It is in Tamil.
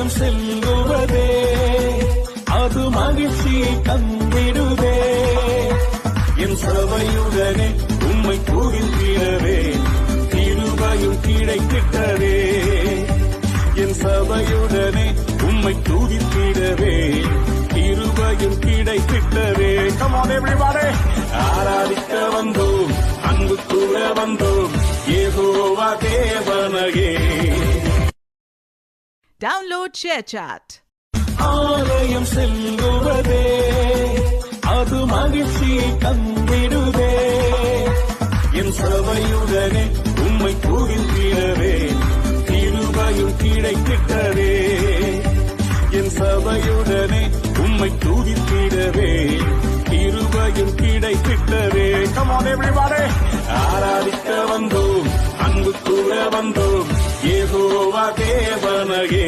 ஆலயம் செல்லுவதே அது மகிழ்ச்சி தந்திடுதே என் சபையுடனே உம்மை துதித்திடவே கிருபையும் கிடைத்திட்டதே என் சபையுடனே உம்மை துதித்திடவே கிருபையும் கிடைத்திட்டதே. Come on everybody, ஆராதிக்க வந்தோம், அன்பு கூற வந்தோம், யெகோவா தேவனையே. Download ShareChat. ஆலயம் செல்லுவதே அது மகிழ்ச்சி தந்திடுதே என் சபையுடனே உம்மை துதித்திடவே கிருபையும் கிடைத்திட்டதே என் சபையுடனே உம்மை துதித்திடவே கிருபையும் கிடைத்திட்டதே. Come on everybody, ஆராதிக்க வந்தோம், அன்பு கூற வந்தோம், யெகோவா தேவனையே.